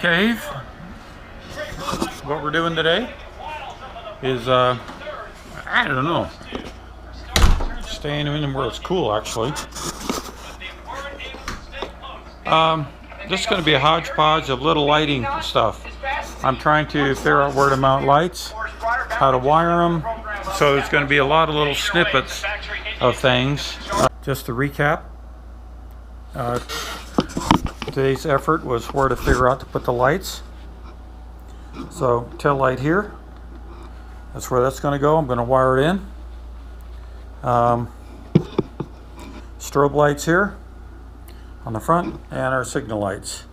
cave. What we're doing today is, I don't know, staying in where it's cool actually. This is going to be a hodgepodge of little lighting stuff. I'm trying to figure out where to mount lights, how to wire them, so there's going to be a lot of little snippets of things. Just to recap, today's effort was where to figure out to put the lights. So tail light here, that's where that's going to go. I'm going to wire it in. Strobe lights here on the front, and our signal lights.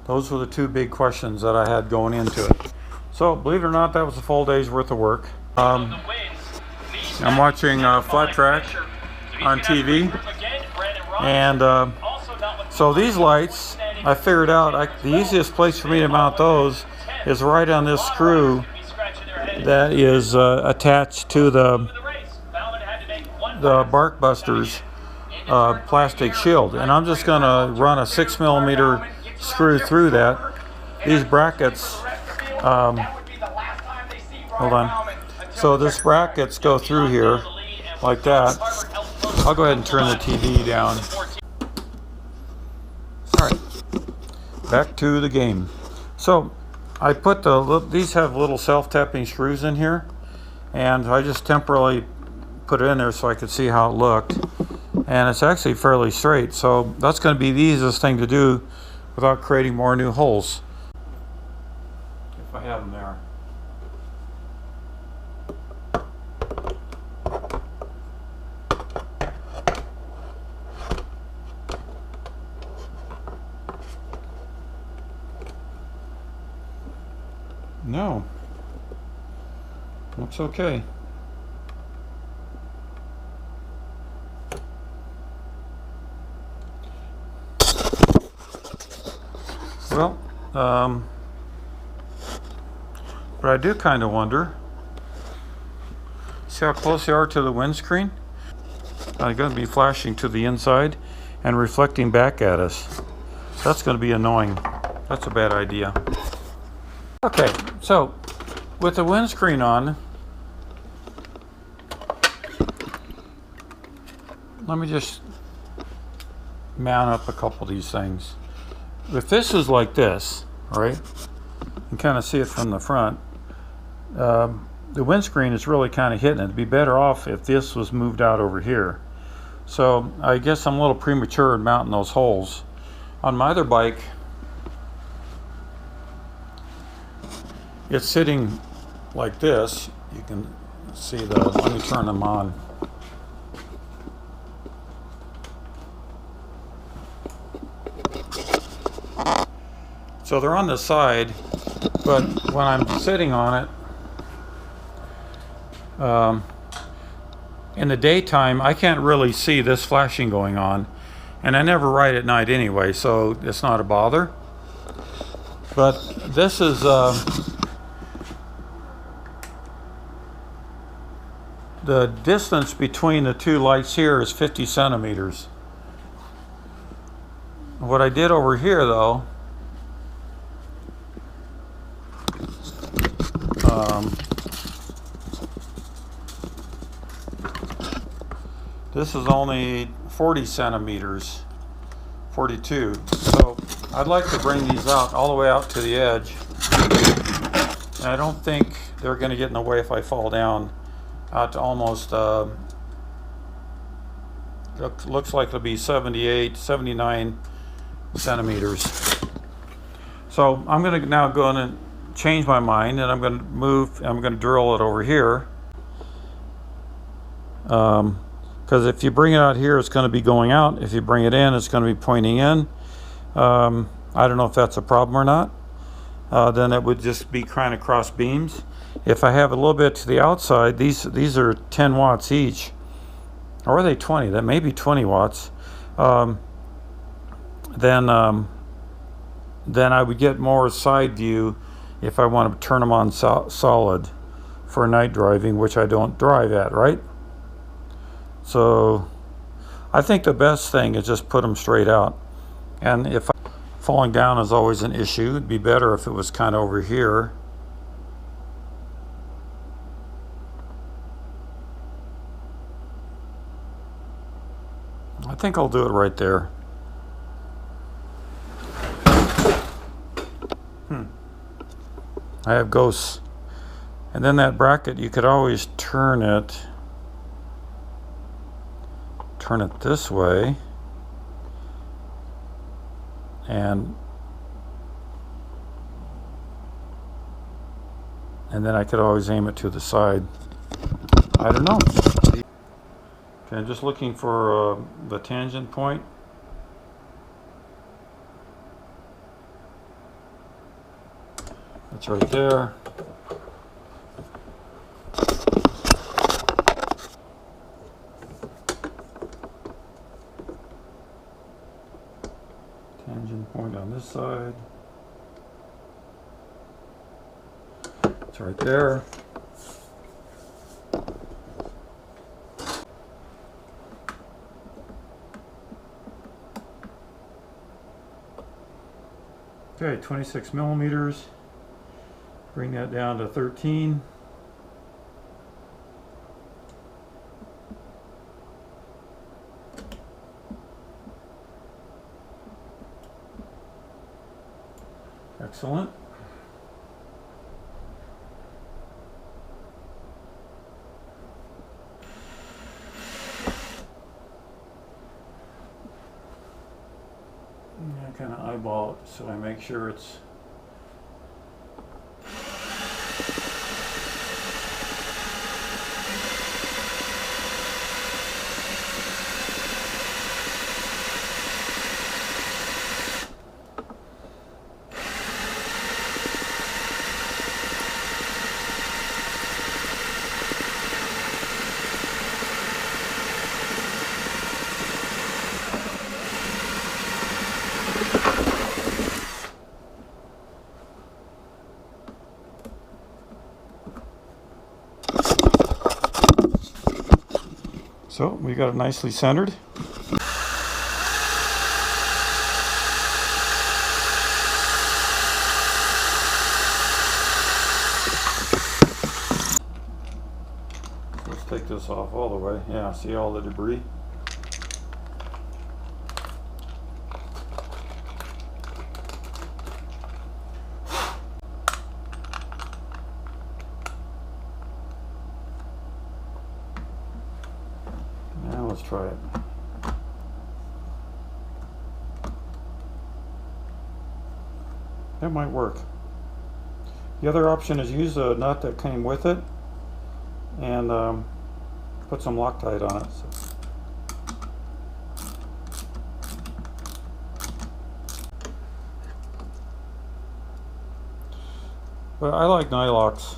Those were the two big questions that I had going into it. So believe it or not, that was a full day's worth of work. I'm watching Flat Track on TV, and so these lights, I figured out the easiest place for me to mount those is right on this screw that is attached to the Bark Busters plastic shield, and I'm just going to run a 6mm screw through that. These brackets, hold on. So this brackets go through here like that. I'll go ahead and turn the TV down. All right, back to the game. So I put these have little self-tapping screws in here, and I just temporarily put it in there so I could see how it looked. And it's actually fairly straight, so that's going to be the easiest thing to do without creating more new holes. If I have them there. No, looks okay. Well, but I do kind of wonder, see how close they are to the windscreen? They're going to be flashing to the inside and reflecting back at us. That's going to be annoying. That's a bad idea. Okay, so with the windscreen on, let me just mount up a couple of these things. If this is like this, right, you can kind of see it from the front, the windscreen is really kind of hitting it. It'd be better off if this was moved out over here. So I guess I'm a little premature in mounting those holes. On my other bike, it's sitting like this. You can see let me turn them on. So they're on the side, but when I'm sitting on it, in the daytime, I can't really see this flashing going on, and I never ride at night anyway, so it's not a bother. But this is the distance between the two lights here is 50 centimeters. What I did over here, though, this is only 40 centimeters, 42. So I'd like to bring these out all the way out to the edge. And I don't think they're going to get in the way if I fall down out to almost, looks like it'll be 78, 79 centimeters. So I'm going to now go in and change my mind, and I'm going to drill it over here. Because if you bring it out here, it's going to be going out. If you bring it in, it's going to be pointing in. I don't know if that's a problem or not. Then it would just be kind of cross beams. If I have a little bit to the outside, these are 10 watts each. Or are they 20? That may be 20 watts. Then I would get more side view if I want to turn them on solid for night driving, which I don't drive at, right? So I think the best thing is just put them straight out. And if Falling down is always an issue. It'd be better if it was kind of over here. I think I'll do it right there. I have ghosts. And then that bracket, you could always turn it this way, and then I could always aim it to the side. I don't know. Okay, I'm just looking for the tangent point. That's right there. Tangent point on this side. It's right there. Okay, 26 millimeters. Bring that down to 13. Excellent. I kind of eyeball it so I make sure it's so we got it nicely centered. Let's take this off all the way. Yeah, see all the debris? Let's try it. That might work. The other option is use a nut that came with it and put some Loctite on it. But I like nylox.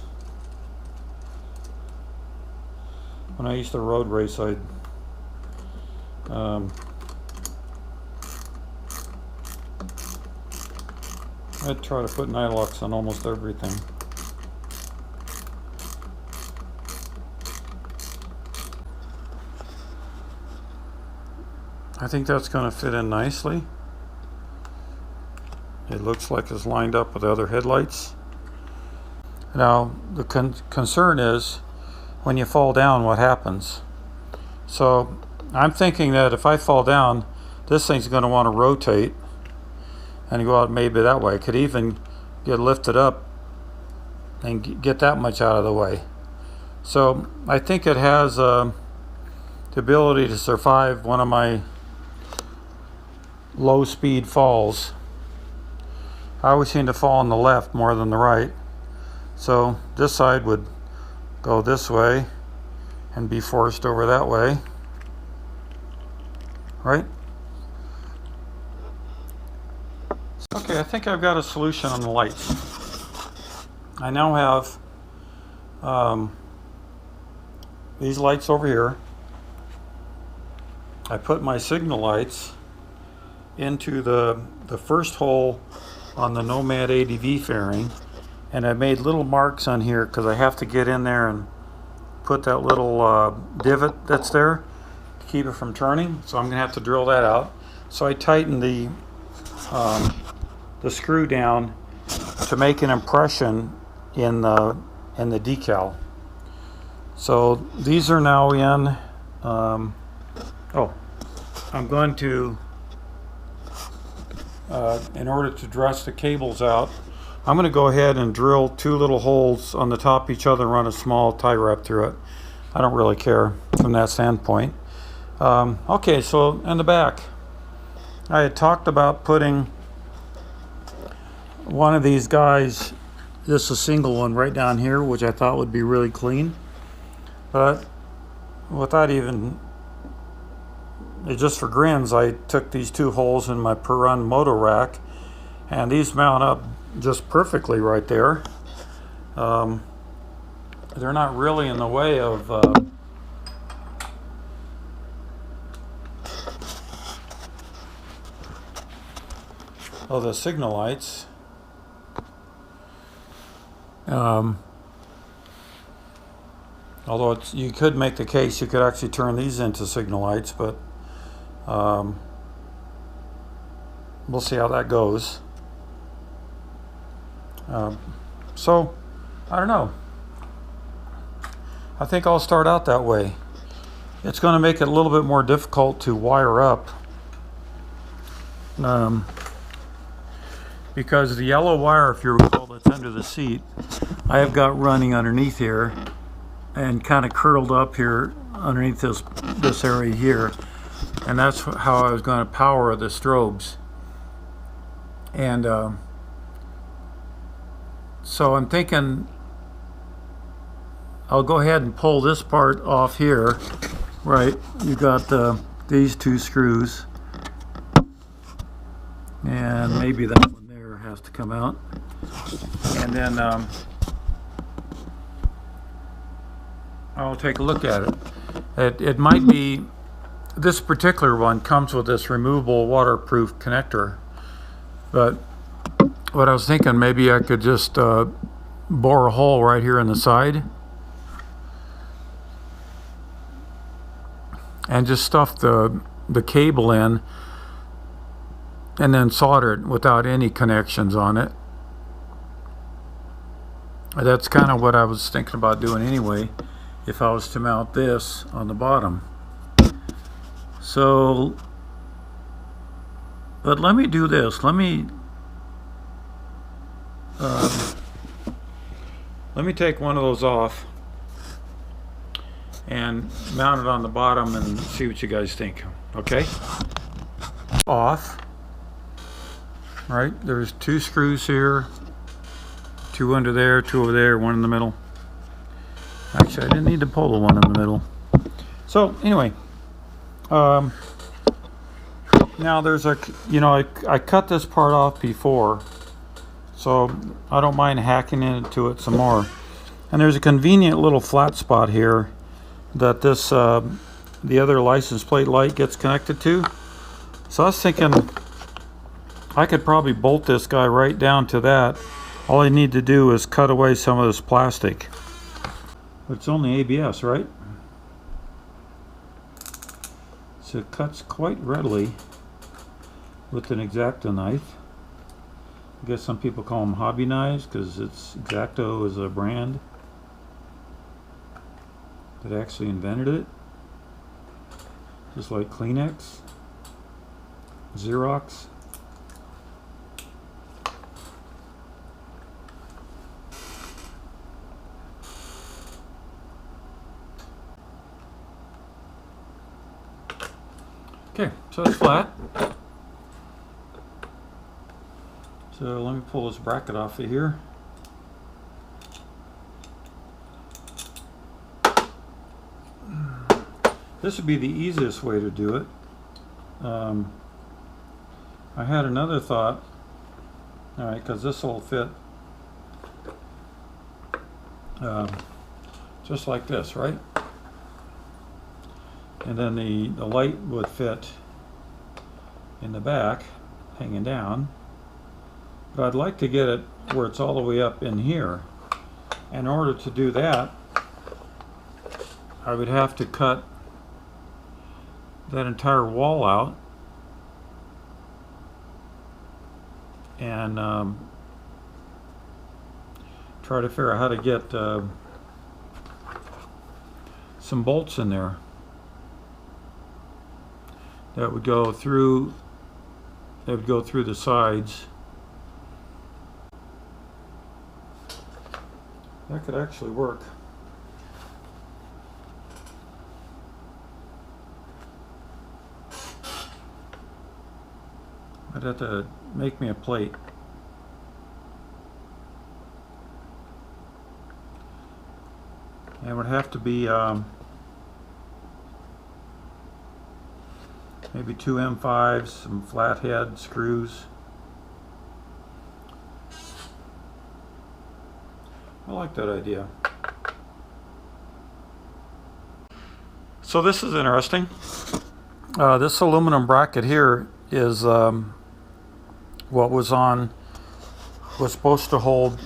When I used to road race, I'd try to put nylox on almost everything. I think that's going to fit in nicely. It looks like it's lined up with the other headlights. Now the concern is when you fall down, what happens? So I'm thinking that if I fall down, this thing's going to want to rotate and go out maybe that way. It could even get lifted up and get that much out of the way. So I think it has the ability to survive one of my low speed falls. I always seem to fall on the left more than the right. So this side would go this way and be forced over that way. Right? Okay, I think I've got a solution on the lights. I now have these lights over here. I put my signal lights into the first hole on the Nomad ADV fairing, and I made little marks on here because I have to get in there and put that little divot that's there to keep it from turning. So I'm going to have to drill that out. So I tightened the the screw down to make an impression in the decal. So these are now in. I'm going to, in order to dress the cables out, I'm going to go ahead and drill 2 little holes on the top of each other and run a small tie wrap through it. I don't really care from that standpoint. Okay, so in the back, I had talked about putting one of these guys, just a single one right down here, which I thought would be really clean. But without even, just for grins, I took these 2 holes in my per run motor rack, and these mount up just perfectly right there. They're not really in the way of the signal lights. Although you could make the case you could actually turn these into signal lights, but we'll see how that goes. So, I don't know. I think I'll start out that way. It's going to make it a little bit more difficult to wire up, because the yellow wire, if you recall, that's under the seat, I have got running underneath here and kind of curled up here underneath this area here, and that's how I was going to power the strobes. And so I'm thinking I'll go ahead and pull this part off here. Right, you got these 2 screws, and maybe that one there has to come out, and then I'll take a look at it. It might be, this particular one comes with this removable waterproof connector, but what I was thinking, maybe I could just bore a hole right here in the side and just stuff the cable in, and then solder it without any connections on it. That's kind of what I was thinking about doing anyway, if I was to mount this on the bottom. So, but let me do this. Let me take one of those off and mount it on the bottom and see what you guys think. Okay? Off. Right, there's 2 screws here, 2 under there, 2 over there, 1 in the middle. Actually, I didn't need to pull the one in the middle. So anyway, now there's a, I cut this part off before, so I don't mind hacking into it some more. And there's a convenient little flat spot here that this the other license plate light gets connected to. So I was thinking I could probably bolt this guy right down to that. All I need to do is cut away some of this plastic. But it's only ABS, right? So it cuts quite readily with an X-Acto knife. I guess some people call them hobby knives because it's X-Acto is a brand that actually invented it. Just like Kleenex, Xerox. Okay, so it's flat. So let me pull this bracket off of here. This would be the easiest way to do it. I had another thought. Alright, because this will fit just like this, right? And then the light would fit in the back, hanging down. But I'd like to get it where it's all the way up in here. In order to do that, I would have to cut that entire wall out and try to figure out how to get some bolts in there that would go through the sides. That could actually work. I'd have to make me a plate. And it would have to be maybe 2 M5s, some flathead screws. I like that idea. So this is interesting. This aluminum bracket here is what was supposed to hold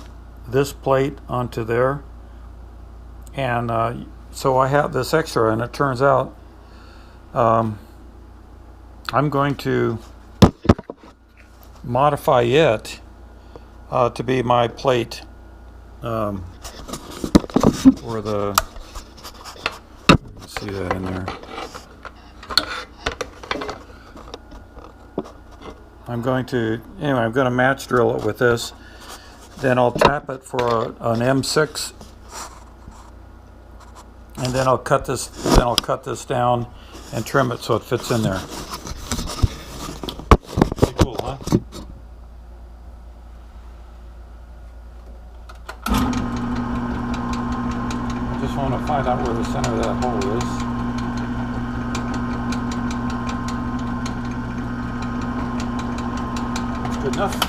this plate onto there, and so I have this extra, and it turns out I'm going to modify it to be my plate for the, see that in there. I'm going to match drill it with this. Then I'll tap it for an M6, and then I'll cut this down and trim it so it fits in there. Pretty cool, huh? I just want to find out where the center of that hole is. Good enough.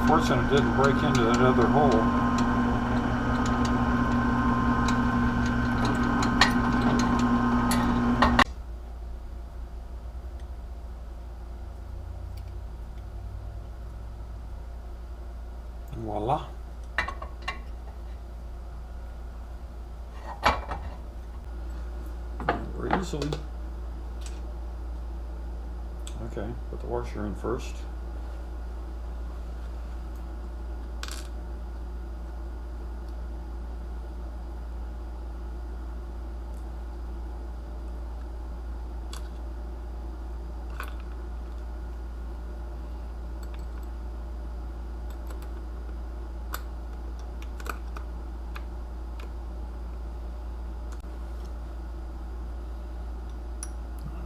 Fortunate it didn't break into that other hole. Voila. Very easily. Okay, put the washer in first.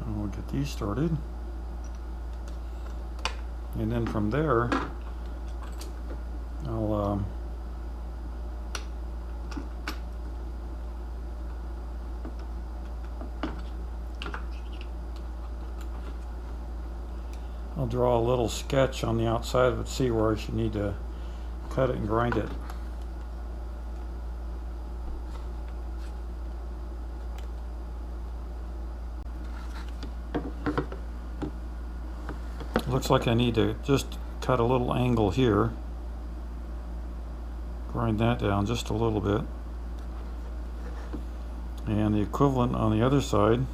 We'll get these started, and then from there I'll draw a little sketch on the outside of it, see where I should need to cut it and grind it. Looks like I need to just cut a little angle here, grind that down just a little bit, and the equivalent on the other side.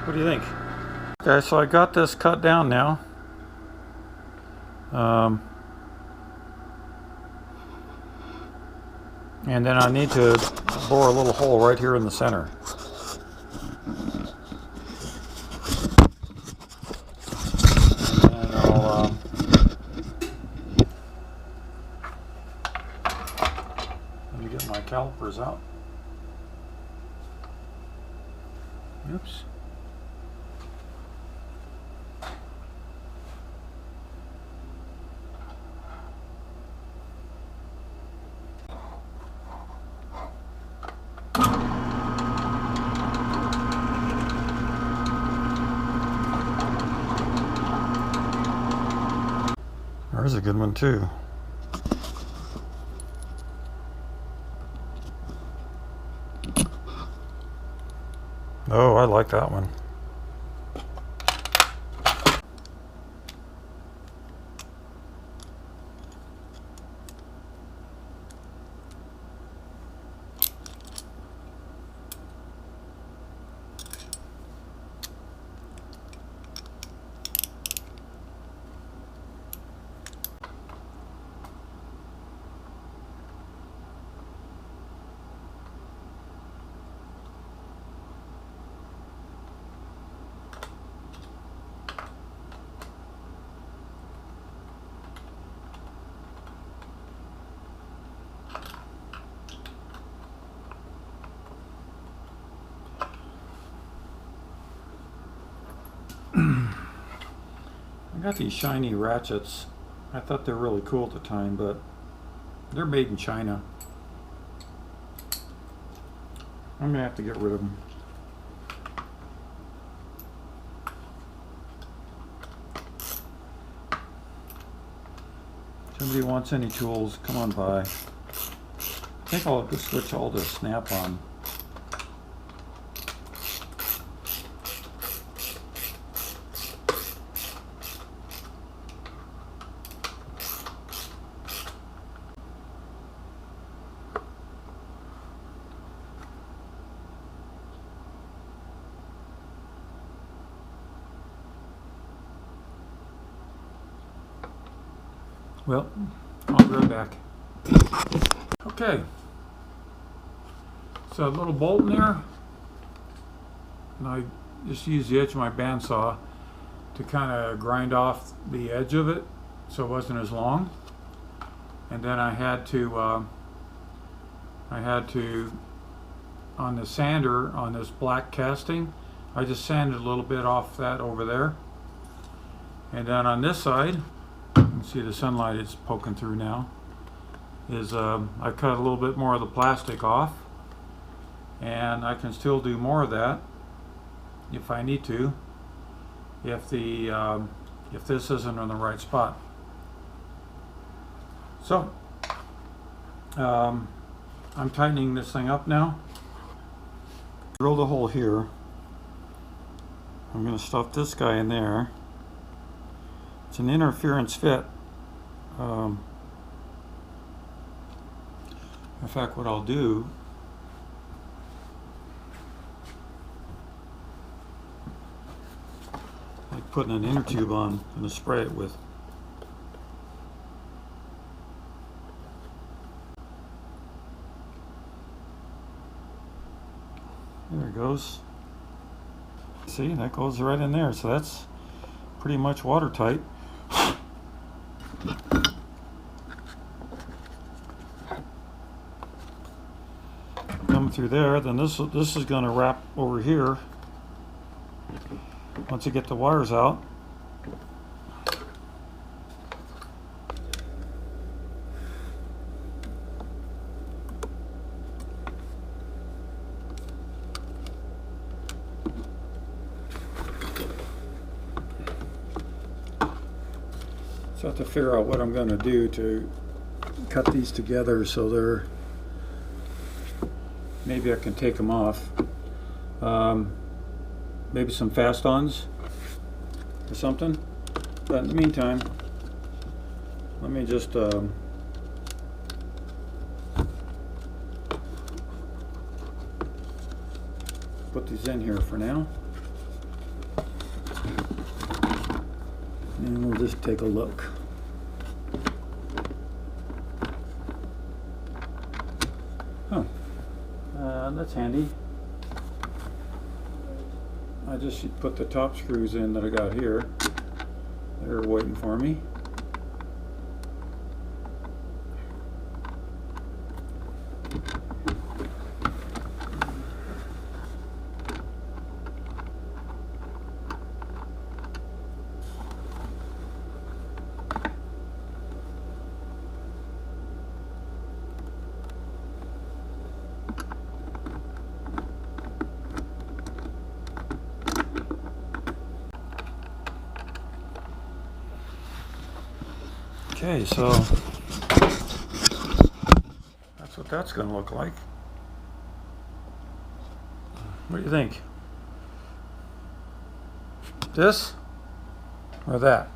What do you think? Okay, so I got this cut down now. And then I need to bore a little hole right here in the center. And I'll let me get my calipers out. Oops. There's a good one too. Oh, I like that one. I got these shiny ratchets. I thought they were really cool at the time, but they're made in China. I'm gonna have to get rid of them. Somebody wants any tools, come on by. I think I'll have to switch all to snap-on. Well, I'll be right back. Okay. So a little bolt in there. And I just used the edge of my bandsaw to kind of grind off the edge of it so it wasn't as long. And then I had to on the sander, on this black casting, I just sanded a little bit off that over there. And then on this side, you can see the sunlight is poking through now, is I cut a little bit more of the plastic off, and I can still do more of that if I need to, if this isn't in the right spot. So I'm tightening this thing up now. Drill the hole here. I'm going to stuff this guy in there. It's an interference fit. In fact, what I'll do, like putting an inner tube on, I'm going to spray it with. There it goes. See, that goes right in there. So that's pretty much watertight. Come through there, then this is going to wrap over here once you get the wires out. So I have to figure out what I'm going to do to cut these together so they're, maybe I can take them off. Maybe some fast-ons or something. But in the meantime, let me just put these in here for now. And we'll just take a look. that's handy. I just put the top screws in that I got here. They're waiting for me. Okay, so that's what that's going to look like. What do you think? This or that?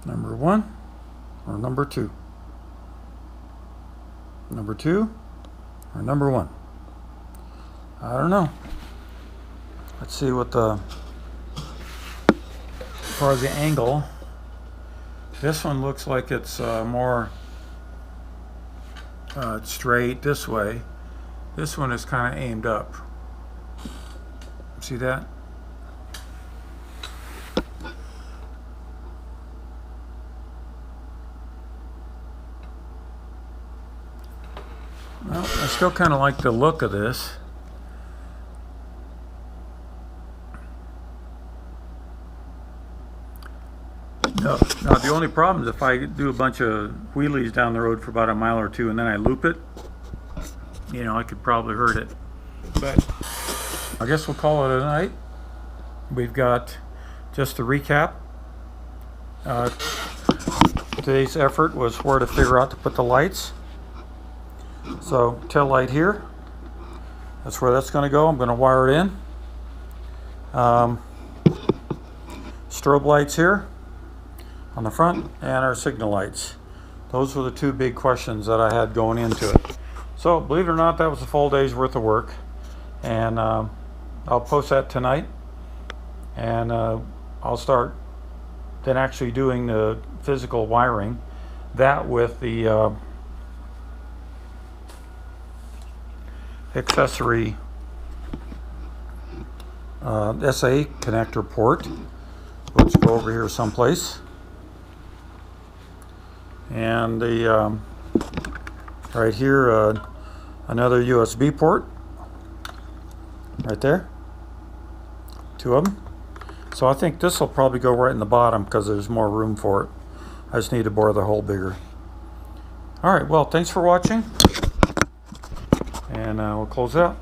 Number 1 or number 2? Number 2 or number 1? I don't know. Let's see what as far as the angle, this one looks like it's more straight this way. This one is kind of aimed up. See that? Well, I still kind of like the look of this. Now the only problem is if I do a bunch of wheelies down the road for about a mile or two and then I loop it, you know, I could probably hurt it. But I guess we'll call it a night. We've got, just to recap, today's effort was where to figure out to put the lights. So tail light here, that's where that's going to go. I'm going to wire it in. Strobe lights here on the front, and our signal lights. Those were the two big questions that I had going into it. So believe it or not, that was a full day's worth of work, and I'll post that tonight, and I'll start then actually doing the physical wiring, that with the accessory SA connector port. Let's go over here someplace. And the right here, another USB port right there, 2 of them. So I think this will probably go right in the bottom because there's more room for it. I just need to bore the hole bigger. All right, well, thanks for watching, and we'll close out.